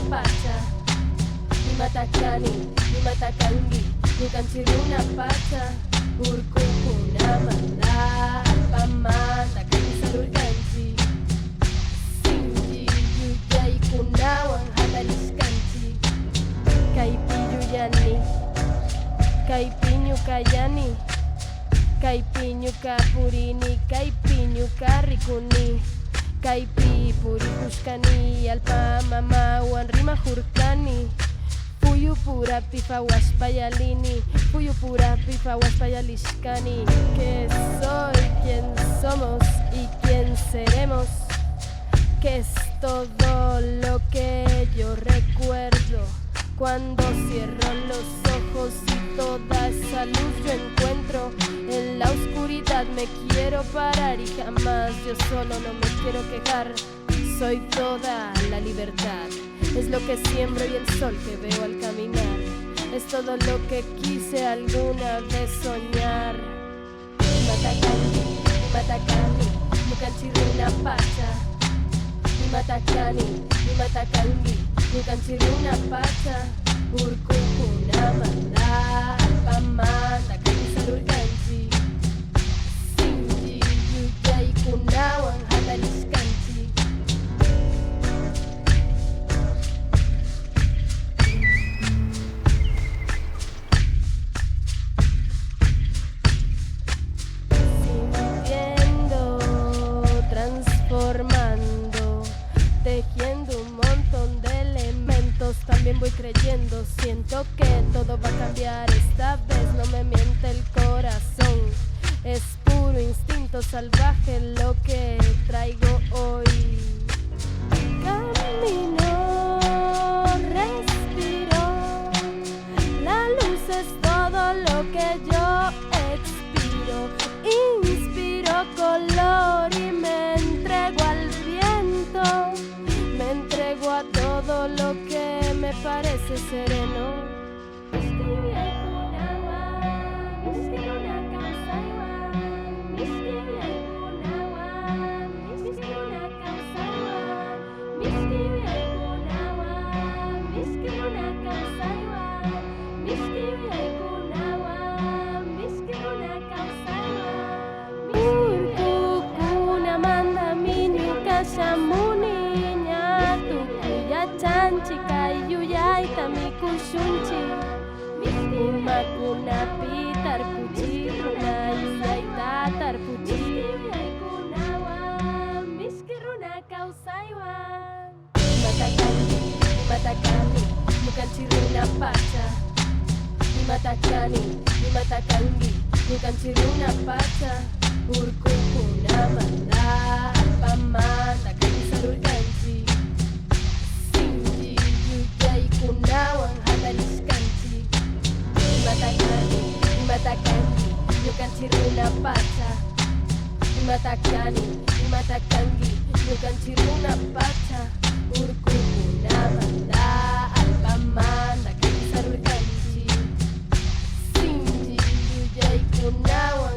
pacha Imatakani, imatakangi Nukanchiruna pacha Urkukunamanda Alpamanda Kanisalurkanchi Sinji yuyay kunawan Hataliskanchi Kaipiyuyani Kaipiñukayani Kaipiñuka purini Kaipiñuka rikuni Kaipi purikushkani Alpamamawan rimajurkani Puyu pura pifa waspayalini Puyu pura pifa waspayalishkani Que soy quien somos y quien seremos Que es todo lo que yo recuerdo Cuando cierro los ojos y toda esa luz yo encuentro En la oscuridad me quiero parar y jamás yo solo no me quiero quejar Soy toda la libertad Es lo que siembro y el sol que veo al caminar Es todo lo que quise alguna vez soñar Imatakani, imatakani, nukanchiruna pacha Imatakani, imatakangi, nukanchiruna pacha Urkukunamanda, alpamanda, kanisalurkanchi Sinji, yuyay kunawan, hataliskanchi Transformando, tejiendo un montón de elementos También voy creyendo, siento que todo va a cambiar Esta vez no me miente el corazón Es puro instinto salvaje lo que traigo hoy Camino, respiro La luz es todo lo que yo expiro Inspiro color y me entrego al viento Me entrego a todo lo que me parece sereno Shamuninya tukuya chanchi kayuyay tamikushunchi Umakuna pitar puchi runayuyay tatar puchi Mishkiruna kausaywan Imatakani, imatakani, nukanchiruna pacha Imatakani, imatakangi, nukanchiruna pacha Urkukunamanda, alpamanda, kanisalurkanchi Sinji, yuyay kunawan, hataliskanchi Imatakani, imatakangi, nukanchiruna pacha Imatakani, imatakangi, nukanchiruna pacha Urkukunamanda, alpamanda, kanisalurkanchi Sinji, yuyay kunawan